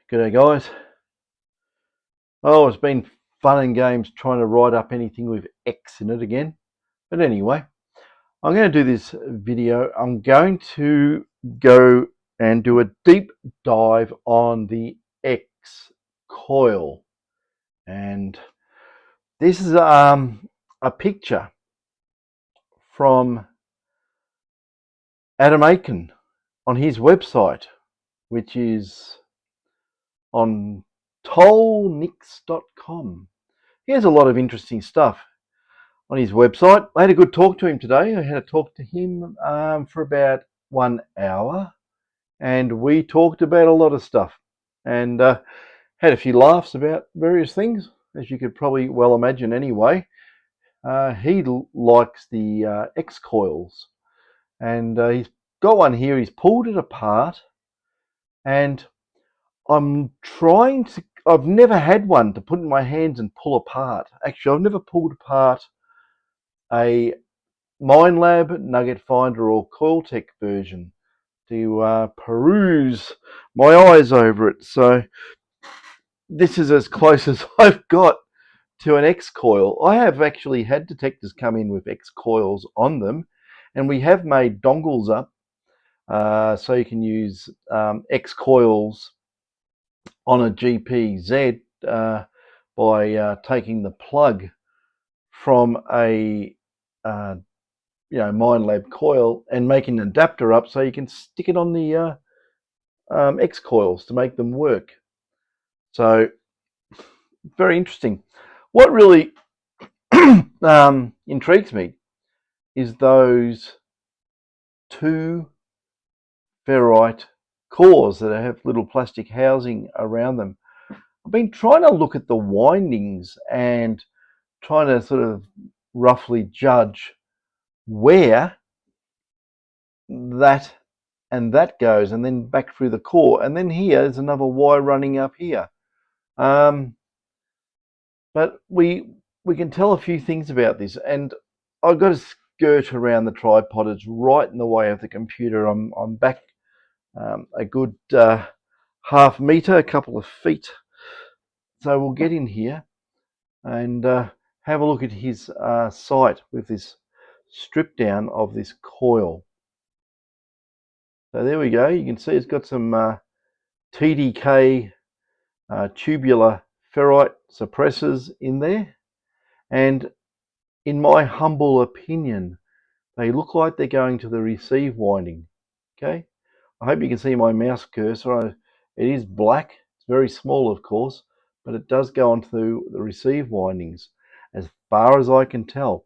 G'day guys. Oh, it's been fun and games trying to write up anything with X in it again. But anyway, I'm going to do this video. I'm going to go and do a deep dive on the X Coil. And this is a picture from Adam Aiken on his website, which is on tollnix.com. He has a lot of interesting stuff on his website. I had a good talk to him today. I had a talk to him for about 1 hour, and we talked about a lot of stuff and had a few laughs about various things, as you could probably well imagine anyway. He likes the X Coils, and he's got one here. He's pulled it apart, and I've never had one to put in my hands and pull apart. Actually, I've never pulled apart a Minelab, Nugget Finder, or Coiltech version to peruse my eyes over it. So this is as close as I've got to an X coil. I have actually had detectors come in with X coils on them, and we have made dongles up so you can use X coils on a GPZ by taking the plug from a Minelab coil and making an adapter up so you can stick it on the X coils to make them work. So very interesting. What really intrigues me is those two ferrite cores that have little plastic housing around them. I've been trying to look at the windings and trying to sort of roughly judge where that and that goes, and then back through the core, and then here is another wire running up here. But we can tell a few things about this, and I've got to skirt around the tripod. It's right in the way of the computer. I'm back a good half meter, a couple of feet. So we'll get in here and have a look at his site with this strip down of this coil. So there we go. You can see it's got some TDK tubular ferrite suppressors in there, and in my humble opinion, they look like they're going to the receive winding. Okay, I hope you can see my mouse cursor. It is black. It's very small, of course, but it does go onto the receive windings. As far as I can tell,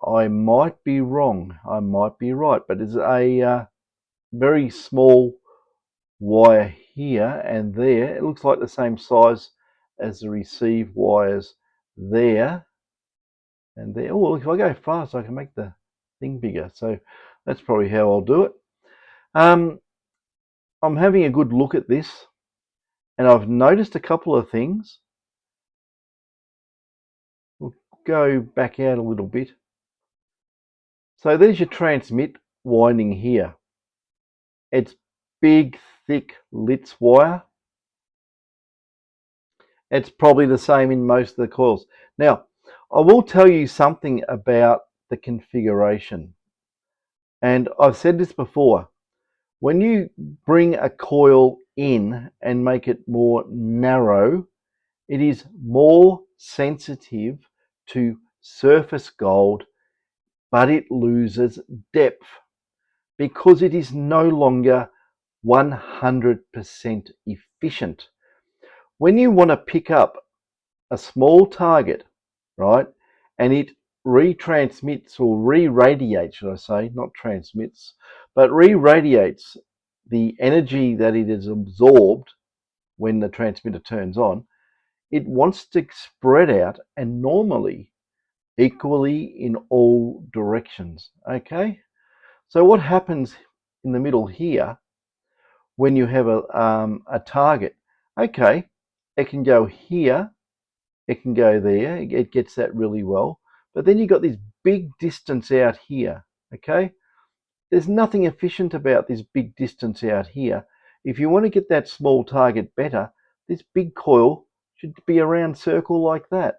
I might be wrong. I might be right, but it's a very small wire here and there. It looks like the same size as the receive wires there and there. Oh, if I go fast, I can make the thing bigger. So that's probably how I'll do it. I'm having a good look at this, and I've noticed a couple of things. We'll go back out a little bit. So there's your transmit winding here. It's big, thick Litz wire. It's probably the same in most of the coils. Now, I will tell you something about the configuration. And I've said this before. When you bring a coil in and make it more narrow, it is more sensitive to surface gold, but it loses depth because it is no longer 100% efficient. When you want to pick up a small target, right, and it retransmits or re-radiates, should I say, not transmits, but re-radiates the energy that it has absorbed when the transmitter turns on, it wants to spread out and normally equally in all directions. Okay, so what happens in the middle here when you have a target? Okay, it can go here, it can go there, it gets that really well, but then you've got this big distance out here. Okay, there's nothing efficient about this big distance out here. If you want to get that small target better, this big coil should be a round circle like that.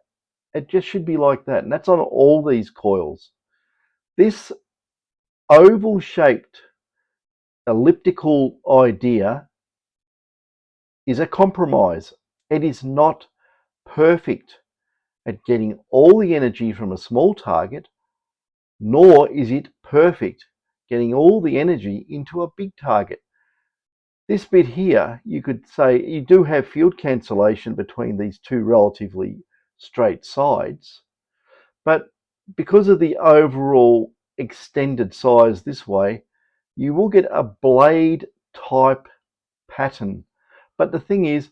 It just should be like that. And that's on all these coils. This oval shaped elliptical idea is a compromise. It is not perfect at getting all the energy from a small target, nor is it perfect getting all the energy into a big target. This bit here, you could say you do have field cancellation between these two relatively straight sides, but because of the overall extended size this way, you will get a blade type pattern. But the thing is,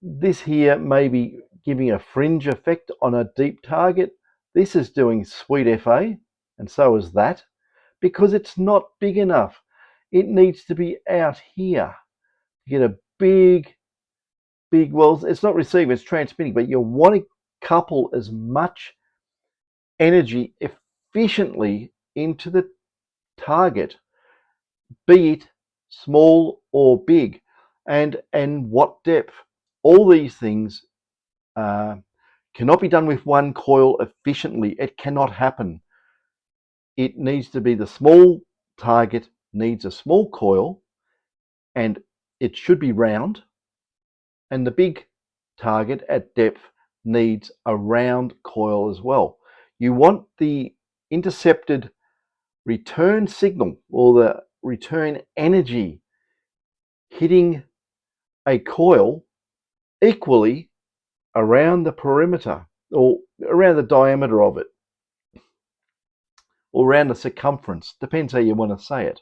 this here may be giving a fringe effect on a deep target. This is doing sweet FA, and so is that, because it's not big enough. It needs to be out here to get a big, well, it's not receiving, it's transmitting, but you want to couple as much energy efficiently into the target, be it small or big, and what depth. All these things cannot be done with one coil efficiently. It cannot happen. It needs to be the small target needs a small coil, and it should be round, and the big target at depth needs a round coil as well. You want the intercepted return signal or the return energy hitting a coil equally around the perimeter or around the diameter of it, or around the circumference, depends how you want to say it.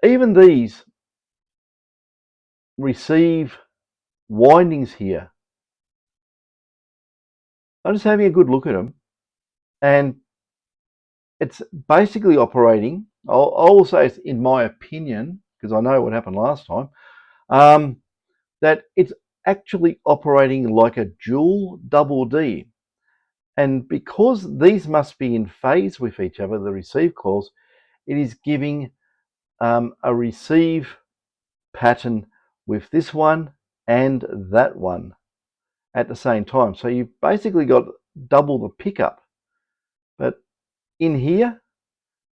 Even these receive windings here. I'm just having a good look at them, and it's basically operating. I will say it's in my opinion, because I know what happened last time, that it's actually operating like a dual double D. And because these must be in phase with each other, the receive coils, it is giving a receive pattern with this one and that one at the same time. So you've basically got double the pickup. But in here,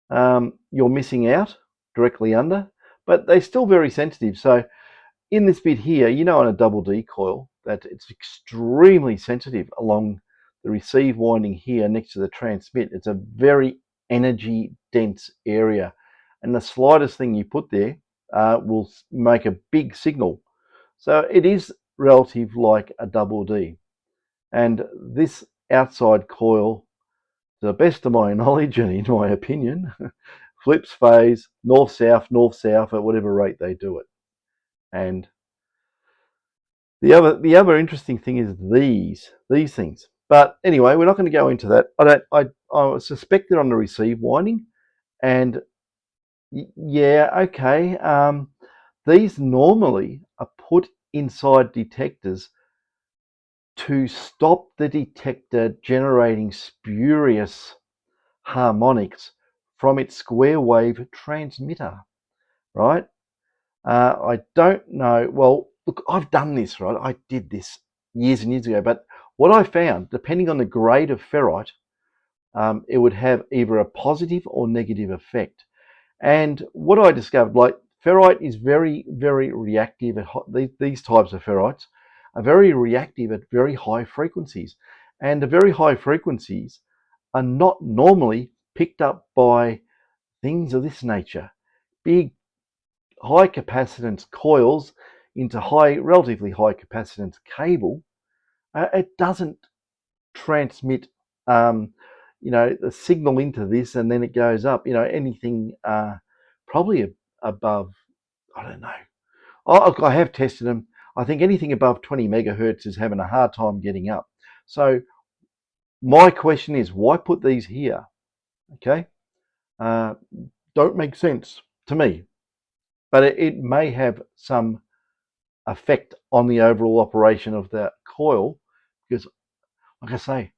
you're missing out directly under, but they're still very sensitive. So in this bit here, on a double D coil, that it's extremely sensitive along the receive winding here next to the transmit. It's a very energy dense area, and the slightest thing you put there will make a big signal. So it is relative like a double D. And this outside coil, to the best of my knowledge and in my opinion, flips phase north-south at whatever rate they do it. And the other interesting thing is these things. But anyway, we're not going to go into that. I suspect they're on the receive winding, and yeah, okay. These normally are put inside detectors to stop the detector generating spurious harmonics from its square wave transmitter, right? I don't know. Well, look, I've done this, right? I did this years and years ago, but what I found, depending on the grade of ferrite, it would have either a positive or negative effect. And what I discovered, like ferrite is very, very reactive at these types of ferrites are very reactive at very high frequencies. And the very high frequencies are not normally picked up by things of this nature. Big high capacitance coils into relatively high capacitance cable, it doesn't transmit, the signal into this and then it goes up. Anything probably above, I don't know. I have tested them. I think anything above 20 megahertz is having a hard time getting up. So my question is, why put these here? Okay, don't make sense to me. But it may have some effect on the overall operation of the coil, because, like I say,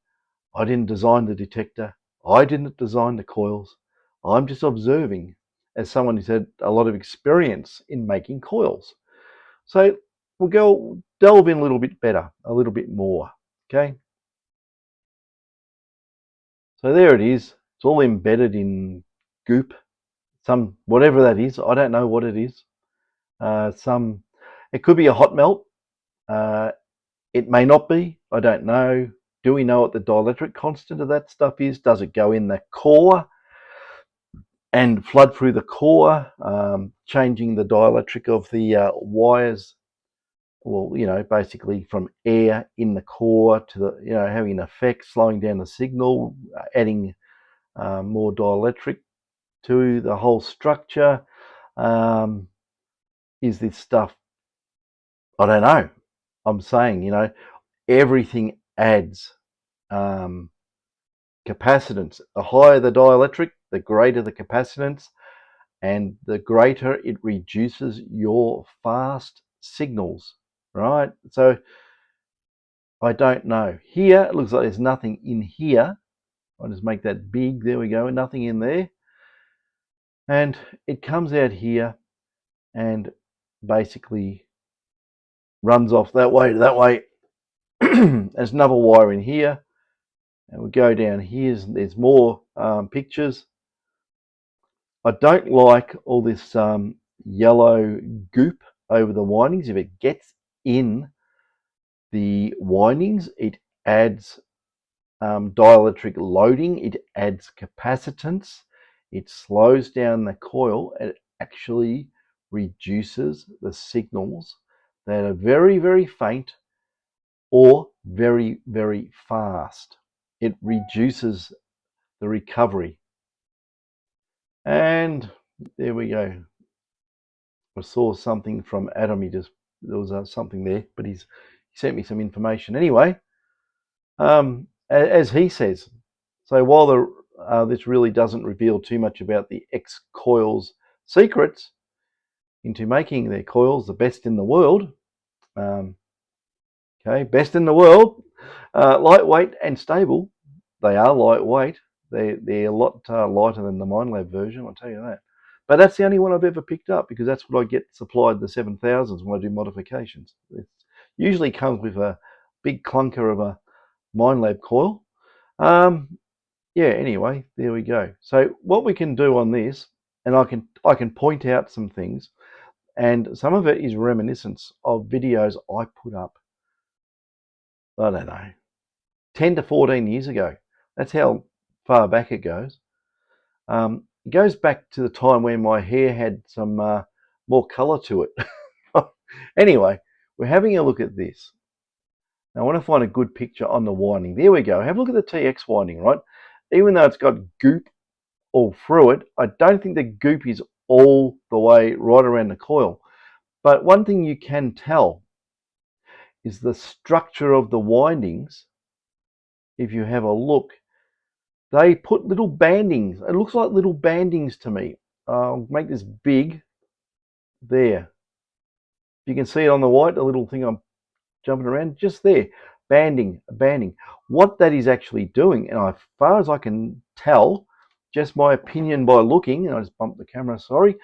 I didn't design the detector. I didn't design the coils. I'm just observing, as someone who's had a lot of experience in making coils. So we'll delve in a little bit better, a little bit more, okay? So there it is. It's all embedded in goop, whatever that is. I don't know what it is. It could be a hot melt. It may not be. I don't know. Do we know what the dielectric constant of that stuff is? Does it go in the core and flood through the core, changing the dielectric of the wires? Well, basically from air in the core to the, having an effect, slowing down the signal, adding more dielectric to the whole structure. Is this stuff? I don't know. I'm saying, everything adds capacitance. The higher the dielectric, the greater the capacitance, and the greater it reduces your fast signals, right? So I don't know. Here, it looks like there's nothing in here. I'll just make that big. There we go. Nothing in there. And it comes out here and basically runs off that way to that way. There's another wire in here. And we go down here. There's more pictures. I don't like all this yellow goop over the windings. If it gets in the windings, it adds dielectric loading, it adds capacitance, it slows down the coil, and it actually reduces the signals that are very, very faint or very, very fast. It reduces the recovery. And there we go. I saw something from Adam. There was something there, but he sent me some information anyway. As he says, so while this really doesn't reveal too much about the X Coils secrets into making their coils the best in the world, best in the world, lightweight and stable. They are lightweight. They're a lot lighter than the Minelab version, I'll tell you that. But that's the only one I've ever picked up, because that's what I get supplied the 7000s when I do modifications. It usually comes with a big clunker of a Minelab coil. Yeah, anyway, there we go. So what we can do on this, and I can point out some things, and some of it is reminiscence of videos I put up, I don't know, 10 to 14 years ago. That's how far back it goes. It goes back to the time when my hair had some more color to it. Anyway, we're having a look at this. Now, I want to find a good picture on the winding. There we go. Have a look at the TX winding, right? Even though it's got goop all through it, I don't think the goop is all the way right around the coil. But one thing you can tell is the structure of the windings. If you have a look, they put little bandings. It looks like little bandings to me. I'll make this big. There. You can see it on the white, the little thing I'm jumping around, just there. Banding. What that is actually doing, and as far as I can tell, just my opinion by looking, and I just bumped the camera, sorry,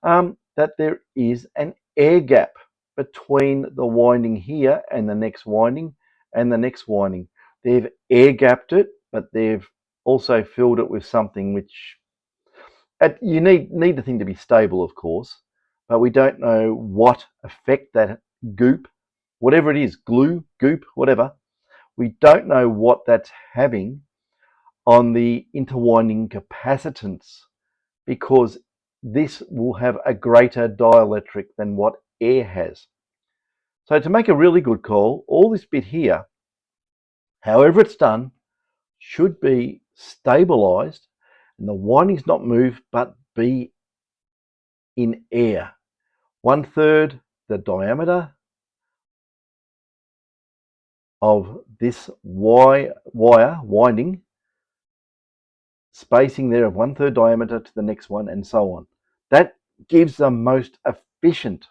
that there is an air gap between the winding here and the next winding and the next winding. They've air gapped it, but they've also filled it with something which you need the thing to be stable, of course, but we don't know what effect that goop, whatever it is, glue, goop, whatever, we don't know what that's having on the interwinding capacitance, because this will have a greater dielectric than what air has. So to make a really good coil, all this bit here, however it's done, should be stabilized and the windings not move but be in air. 1/3 the diameter of this wire winding, spacing there of 1/3 diameter to the next one, and so on. That gives the most efficient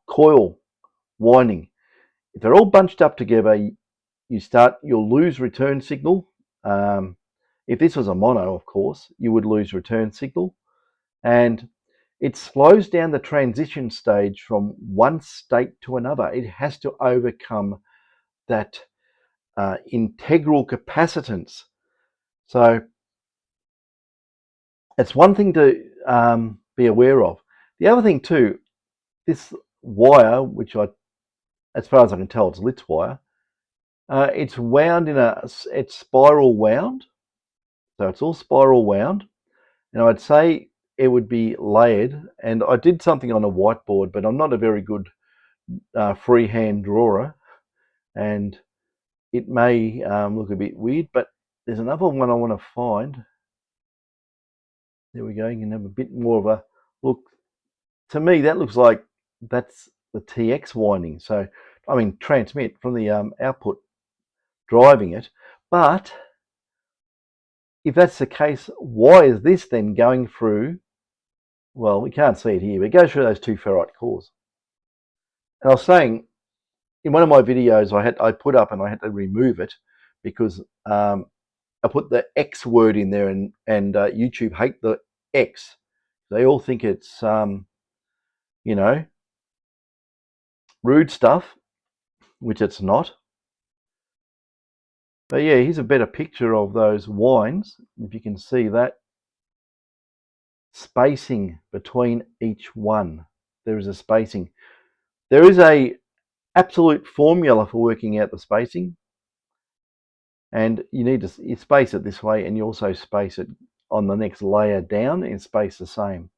coil winding. If they're all bunched up together, you'll lose return signal. If this was a mono, of course, you would lose return signal. and it slows down the transition stage from one state to another. It has to overcome that integral capacitance. So it's one thing to be aware of. The other thing too, this wire, which as far as I can tell, it's Litz wire. It's wound it's spiral wound, so it's all spiral wound. And I'd say it would be layered. And I did something on a whiteboard, but I'm not a very good freehand drawer, and it may look a bit weird. But there's another one I want to find. There we go. You can have a bit more of a look. To me, that looks like that's the TX winding. So, I mean, transmit from the output driving it. But if that's the case, why is this then going through? Well, we can't see it here, but it goes through those two ferrite cores. And I was saying in one of my videos, I put up and I had to remove it because I put the X word in there, and YouTube hate the X. They all think it's you know, rude stuff, which it's not. But yeah, here's a better picture of those wines. If you can see that spacing between each one, there is a spacing. There is a absolute formula for working out the spacing, and you need to space it this way, and you also space it on the next layer down and space the same.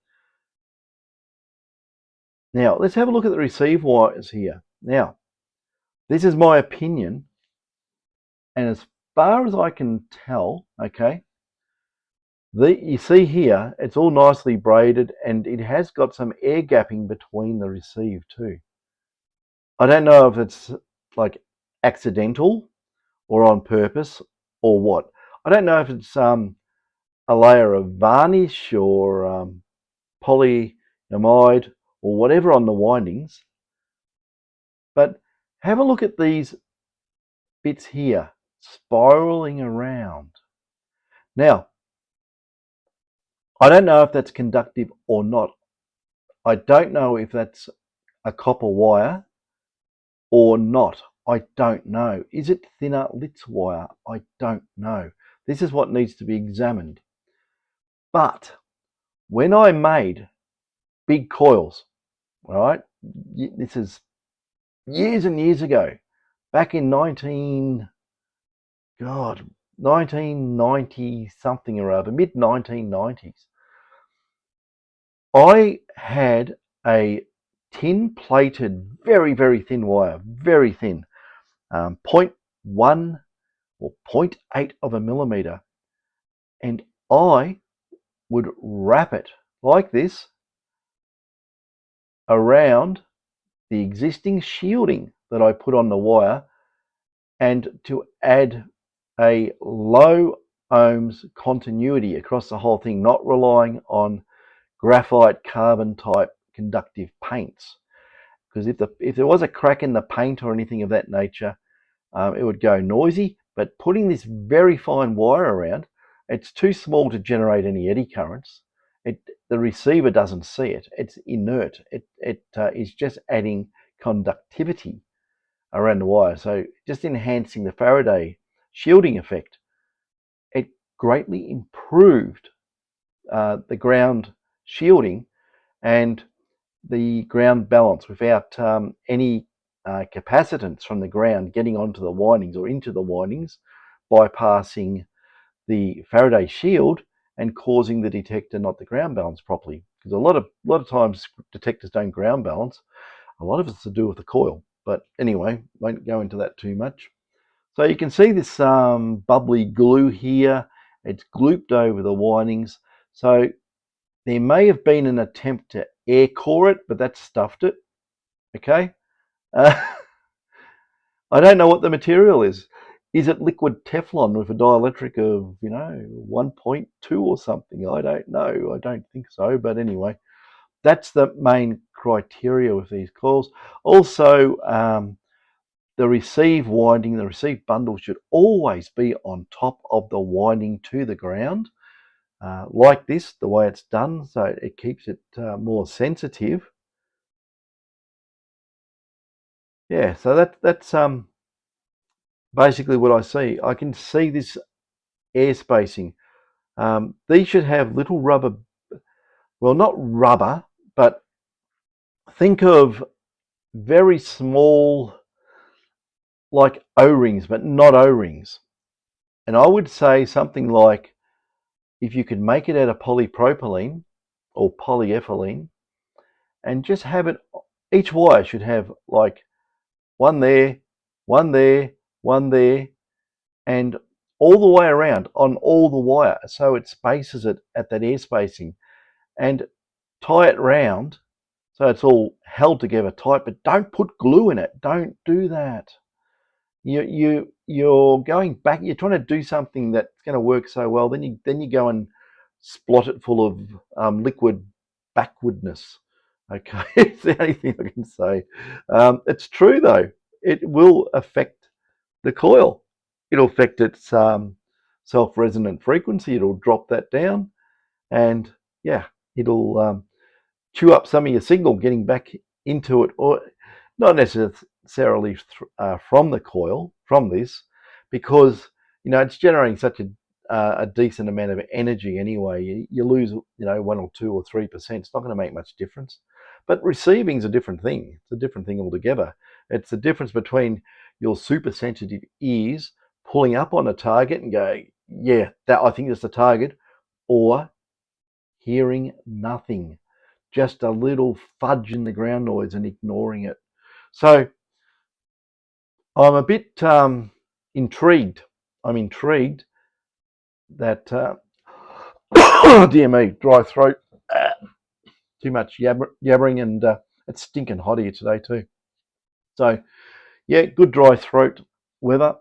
Now let's have a look at the receive wires here. Now this is my opinion, and as far as I can tell, okay, you see here, it's all nicely braided, and it has got some air gapping between the receive too. I don't know if it's like accidental or on purpose or what. I don't know if it's a layer of varnish or polyamide or whatever on the windings. But have a look at these bits here spiraling around. Now, I don't know if that's conductive or not. I don't know if that's a copper wire or not. I don't know. Is it thinner Litz wire? I don't know. This is what needs to be examined. But when I made big coils, all right, this is years and years ago, back in 1990 something or other, mid 1990s, I had a tin plated, very, very thin wire, very thin, 0.1 or 0.8 of a millimeter, and I would wrap it like this around the existing shielding that I put on the wire, and to add a low ohms continuity across the whole thing, not relying on graphite carbon type conductive paints, because if there was a crack in the paint or anything of that nature, it would go noisy. But putting this very fine wire around, it's too small to generate any eddy currents. The receiver doesn't see it. It's inert. It is just adding conductivity around the wire, so just enhancing the Faraday shielding effect. It greatly improved the ground shielding and the ground balance without any capacitance from the ground getting onto the windings or into the windings, bypassing the Faraday shield and causing the detector not to ground balance properly. Because a lot of times detectors don't ground balance. A lot of it's to do with the coil. But anyway, won't go into that too much. So you can see this bubbly glue here. It's glooped over the windings. So there may have been an attempt to air core it, but that stuffed it. Okay. I don't know what the material is. Is it liquid Teflon with a dielectric of, 1.2 or something? I don't know. I don't think so. But anyway, that's the main criteria with these coils. Also, the receive winding, the receive bundle should always be on top of the winding to the ground. like this, the way it's done, so it keeps it more sensitive. Yeah, so that's basically what I see. I can see this air spacing. These should have little rubber, well, not rubber, but think of very small, like O-rings, but not O-rings. And I would say something like, if you could make it out of polypropylene or polyethylene and just have it, each wire should have like one there, one there, one there, and all the way around on all the wire, so it spaces it at that air spacing, and tie it round so it's all held together tight, but don't put glue in it. Don't do that. You're going back. You're trying to do something that's going to work so well. Then you go and splot it full of liquid backwardness. Okay, it's the only thing I can say. It's true though. It will affect the coil. It'll affect its self-resonant frequency. It'll drop that down, and yeah, it'll chew up some of your signal getting back into it, or not necessarily from the coil, from this, because it's generating such a decent amount of energy anyway. You lose 1 or 2 or 3%. It's not going to make much difference. But receiving is a different thing. It's a different thing altogether. It's the difference between your super sensitive ears pulling up on a target and going, yeah, that I think that's the target, or hearing nothing, just a little fudge in the ground noise and ignoring it. So I'm a bit intrigued. I'm intrigued that, dear me, dry throat, too much yabbering, and it's stinking hot here today too. So yeah, good dry throat weather.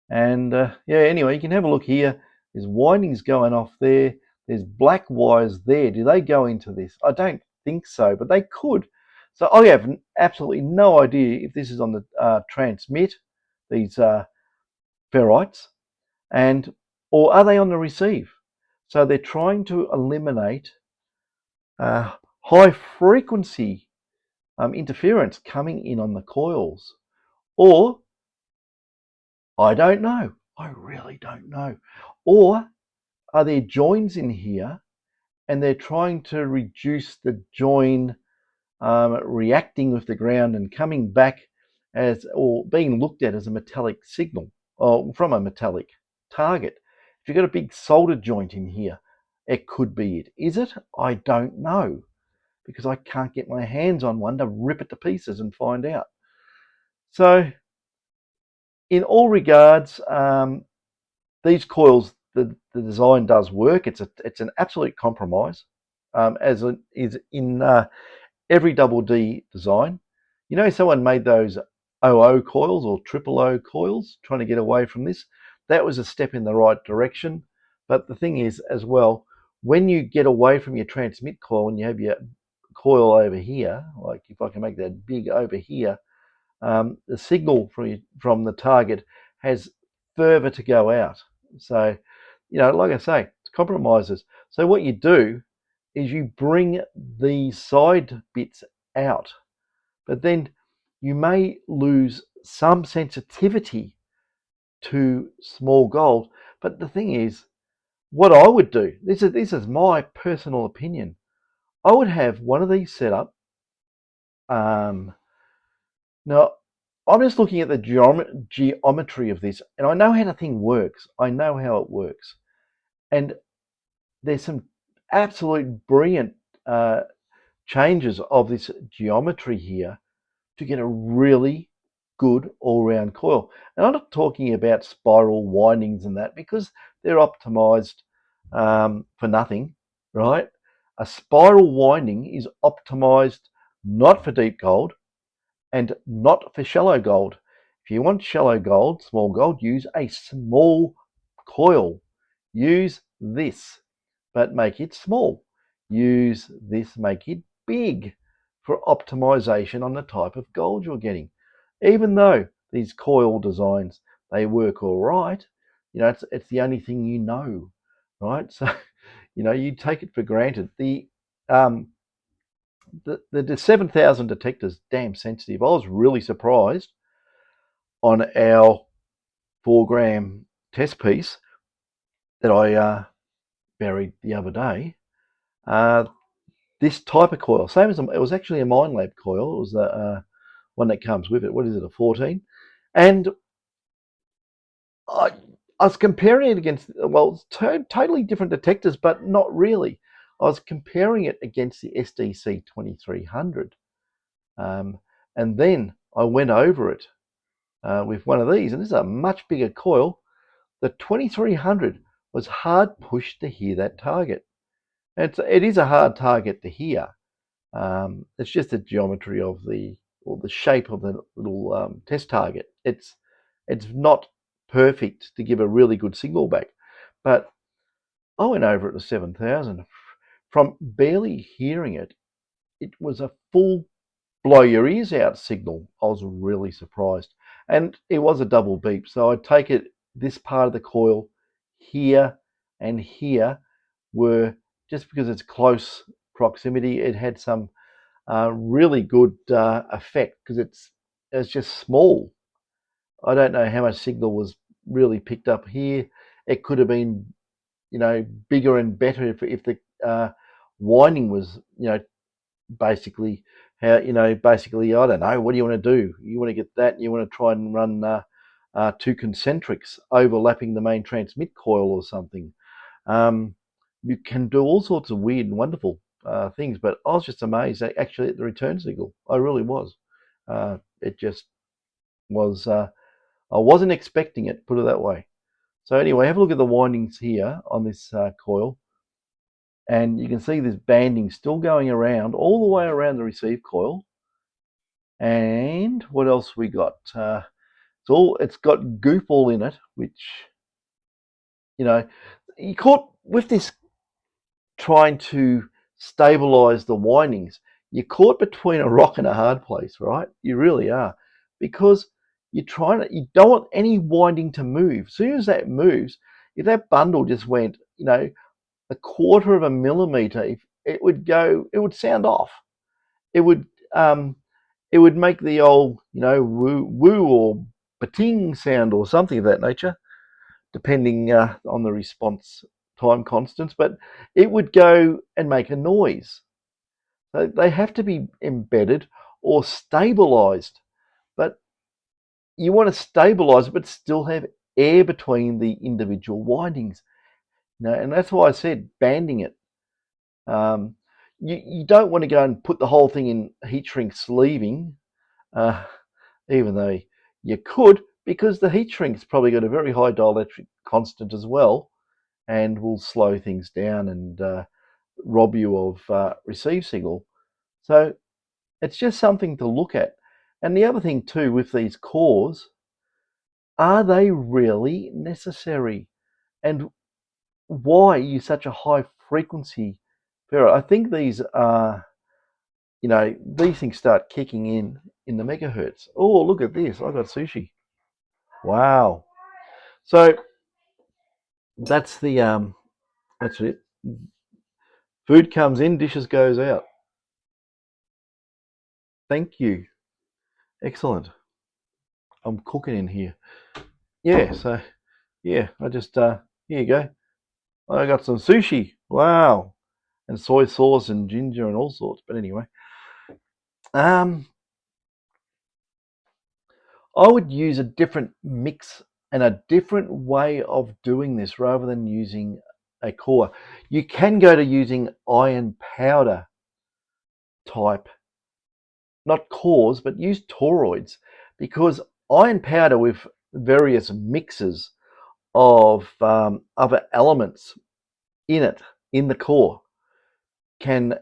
And yeah, anyway, you can have a look here. There's windings going off there. There's black wires there. Do they go into this? I don't think so, but they could. So I have absolutely no idea if this is on the transmit, these ferrites, and or are they on the receive? So they're trying to eliminate high frequency interference coming in on the coils, or I don't know. I really don't know. Or are there joins in here and they're trying to reduce the join reacting with the ground and coming back as, or being looked at as a metallic signal, or from a metallic target? If you've got a big solder joint in here, it could be it. Is it? I don't know, because I can't get my hands on one to rip it to pieces and find out. So in all regards, these coils, the design does work. It's an absolute compromise, as it is in every double D design. Someone made those OO coils or triple O coils, trying to get away from this. That was a step in the right direction. But the thing is, as well, when you get away from your transmit coil and you have your coil over here, like if I can make that big over here, the signal from the target has further to go out. So, like I say, it's compromises. So what you do is you bring the side bits out, but then you may lose some sensitivity to small gold. But the thing is, what I would do, this is my personal opinion, I would have one of these set up. Now, I'm just looking at the geometry of this, and I know how the thing works. I know how it works. And there's some absolute brilliant changes of this geometry here to get a really good all-round coil. And I'm not talking about spiral windings and that, because they're optimized for nothing, right? A spiral winding is optimized not for deep gold and not for shallow gold. If you want shallow gold, small gold, use a small coil. Use this, but make it small. Use this, make it big, for optimization on the type of gold you're getting. Even though these coil designs, they work all right, it's the only thing right? So, you take it for granted. Um, the 7,000 detector's damn sensitive. I was really surprised on our 4 gram test piece that I buried the other day. This type of coil, same as it was actually a Mine Lab coil. It was the one that comes with it. What is it, a 14? And I, I was comparing it against, well, it's totally different detectors, but not really. I was comparing it against the SDC 2300. And then I went over it with one of these, and this is a much bigger coil. The 2300 was hard pushed to hear that target. It is a hard target to hear. It's just the geometry of the shape of the little test target. It's not perfect to give a really good signal back. But I went over it to 7,000. From barely hearing it, it was a full blow your ears out signal. I was really surprised. And it was a double beep. So I take it this part of the coil here and here were, just because it's close proximity, it had some really good effect because it's just small. I don't know how much signal was really picked up here. It could have been, bigger and better if the winding was, basically basically, I don't know, what do you want to do? You want to get that, you want to try and run two concentrics overlapping the main transmit coil or something. You can do all sorts of weird and wonderful things, but I was just amazed actually at the return signal. I really was. It just was, I wasn't expecting it, put it that way. So anyway, have a look at the windings here on this coil. And you can see this banding still going around all the way around the receive coil. And what else we got? It's got goop all in it, which, you caught with this trying to stabilize the windings. You're caught between a rock and a hard place, right? You really are, because you don't want any winding to move. As soon as that moves, if that bundle just went, a quarter of a millimeter, it would sound off. It would it would make the old, woo woo or bating sound or something of that nature, depending on the response time constants. But it would go and make a noise. So they have to be embedded or stabilized. But you want to stabilize it, but still have air between the individual windings. And that's why I said banding it. You don't want to go and put the whole thing in heat shrink sleeving, even though you could, because the heat shrink's probably got a very high dielectric constant as well, and will slow things down and rob you of receive signal. So it's just something to look at. And the other thing too with these cores, are they really necessary? And why use such a high frequency ferrite? I think these are, these things start kicking in the megahertz. Oh, look at this. I got sushi. Wow. So that's that's it. Food comes in, dishes goes out. Thank you. Excellent. I'm cooking in here. Yeah, so yeah, I just here you go. I got some sushi. Wow. And soy sauce and ginger and all sorts. But anyway, um I would use a different mix and a different way of doing this rather than using a core. You can go to using iron powder type, not cores, but use toroids, because iron powder with various mixes of other elements in it, in the core, can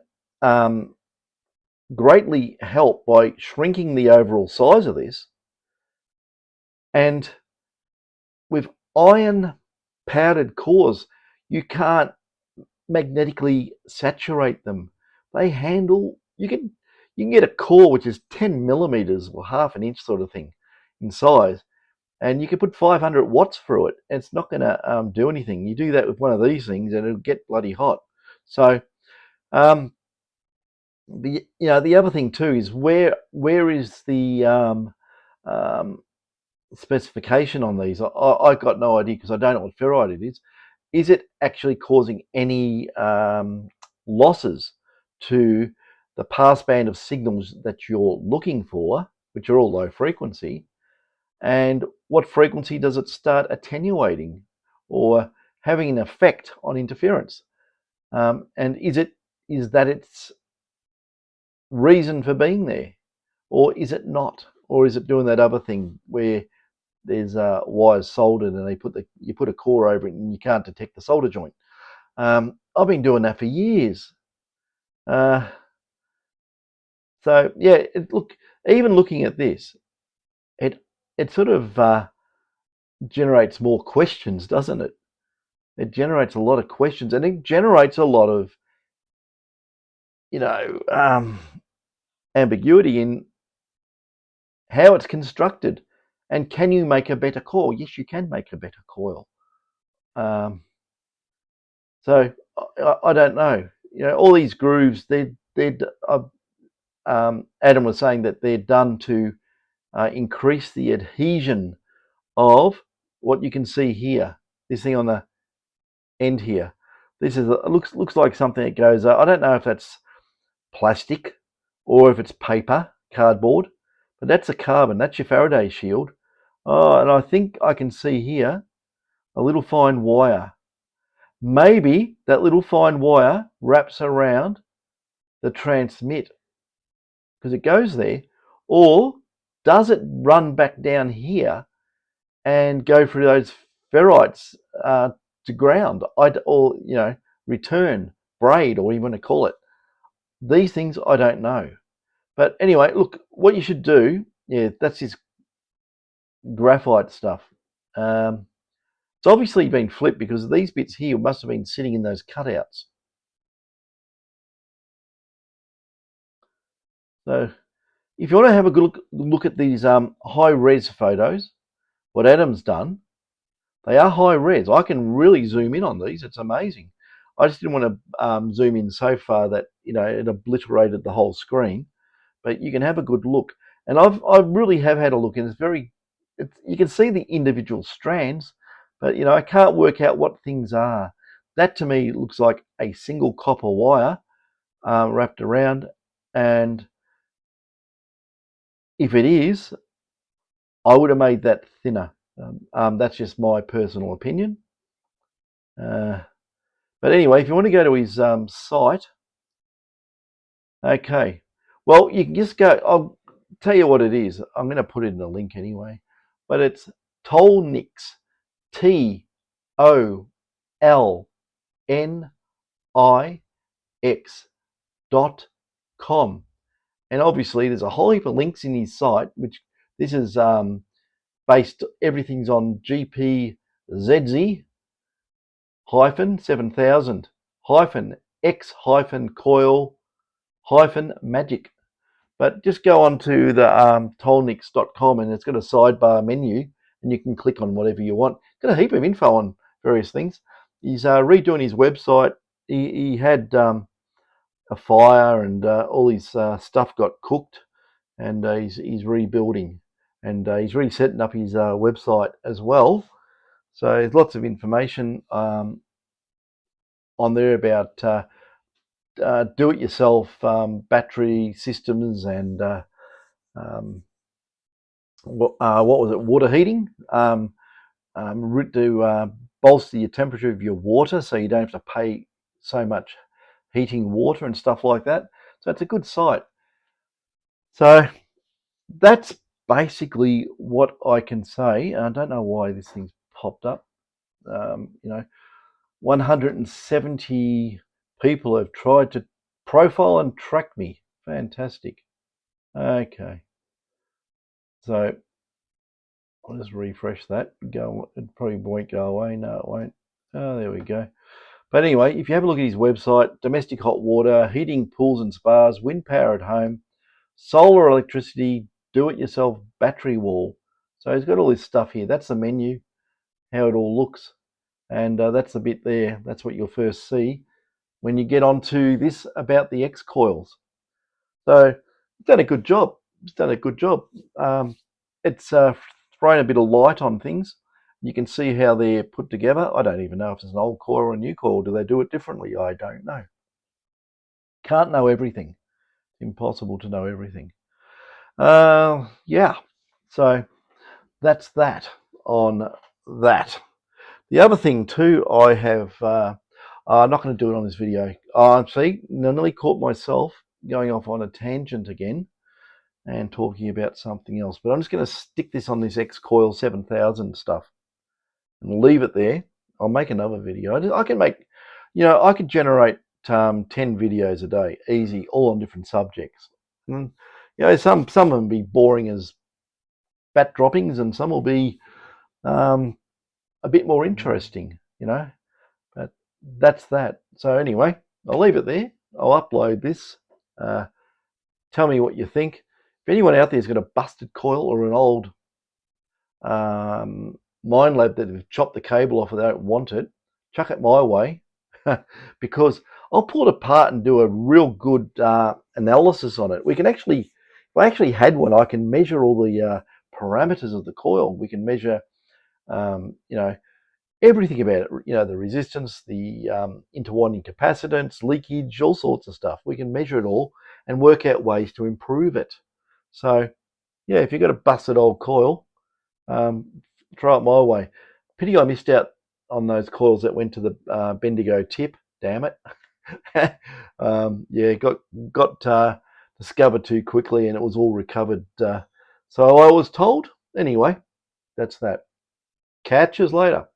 greatly help by shrinking the overall size of this. And with iron powdered cores, you can't magnetically saturate them. They handle, you can get a core which is 10 millimeters or half an inch sort of thing in size, and you can put 500 watts through it. And it's not going to do anything. You do that with one of these things, and it'll get bloody hot. So the other thing too is where is the specification on these? I've got no idea because I don't know what ferrite it is. Is it actually causing any losses to the passband of signals that you're looking for, which are all low frequency? And what frequency does it start attenuating or having an effect on interference? And is that its reason for being there, or is it not? Or is it doing that other thing where there's wires soldered and you put a core over it and you can't detect the solder joint? I've been doing that for years. So yeah, even looking at this, it sort of generates more questions, doesn't it? It generates a lot of questions, and it generates a lot of ambiguity in how it's constructed. And can you make a better coil? Yes, you can make a better coil. So I don't know. All these grooves, Adam was saying that they're done to increase the adhesion of what you can see here. This thing on the end here. This is looks like something that goes. I don't know if that's plastic or if it's paper, cardboard, but that's a carbon. That's your Faraday shield. Oh, and I think I can see here a little fine wire. Maybe that little fine wire wraps around the transmit because it goes there, or does it run back down here and go through those ferrites to ground, or return, braid, or even want to call it? These things I don't know. But anyway, look, what you should do, that's this graphite stuff. It's obviously been flipped because these bits here must have been sitting in those cutouts. So if you want to have a good look at these high-res photos, what Adam's done, they are high-res. I can really zoom in on these. It's amazing. I just didn't want to zoom in so far that it obliterated the whole screen. But you can have a good look. And I really have had a look, and you can see the individual strands, but I can't work out what things are. That to me looks like a single copper wire wrapped around, and if it is, I would have made that thinner. That's just my personal opinion. But anyway, if you want to go to his site, okay. Well, you can just go. I'll tell you what it is. I'm going to put it in the link anyway. But it's Tolnix, TOLNIX.com. And obviously there's a whole heap of links in his site, which this is based, everything's on GPZ -7000 X Coil magic. But just go on to the tolnix.com, and it's got a sidebar menu, and you can click on whatever you want. Got a heap of info on various things. He's redoing his website. He had a fire, and all his stuff got cooked, and he's rebuilding, and he's resetting up his website as well. So there's lots of information on there about do-it-yourself battery systems and what was it? Water heating to bolster your temperature of your water, so you don't have to pay so much heating water and stuff like that. So it's a good site. So that's basically what I can say. I don't know why this thing's popped up. 170 people have tried to profile and track me. Fantastic. Okay. So I'll just refresh that. It probably won't go away. No, it won't. Oh, there we go. But anyway, if you have a look at his website, domestic hot water, heating pools and spas, wind power at home, solar electricity, do-it-yourself battery wall. So he's got all this stuff here. That's the menu, how it all looks, and that's the bit there. That's what you'll first see when you get onto this about the X Coils. So he's done a good job. He's done a good job. It's thrown a bit of light on things. You can see how they're put together. I don't even know if it's an old coil or a new coil. Do they do it differently? I don't know. Can't know everything. Impossible to know everything. Yeah. So that's that on that. The other thing too, I have. I'm not going to do it on this video. See, nearly caught myself going off on a tangent again and talking about something else. But I'm just going to stick this on this X Coil 7000 stuff and leave it there. I'll make another video. I can make, I could generate 10 videos a day, easy, all on different subjects. And, some of them be boring as bat droppings, and some will be a bit more interesting, But that's that. So anyway, I'll leave it there. I'll upload this. Tell me what you think. If anyone out there has got a busted coil or an old Mind Lab that have chopped the cable off and they don't want it, chuck it my way, because I'll pull it apart and do a real good analysis on it. We can actually, if I actually had one, I can measure all the parameters of the coil. We can measure, everything about it. The resistance, the interwinding capacitance, leakage, all sorts of stuff. We can measure it all and work out ways to improve it. So, yeah, if you've got a busted old coil, try it my way. Pity I missed out on those coils that went to the Bendigo tip. Damn it. Yeah, got discovered too quickly, and it was all recovered. So I was told. Anyway, that's that. Catch us later.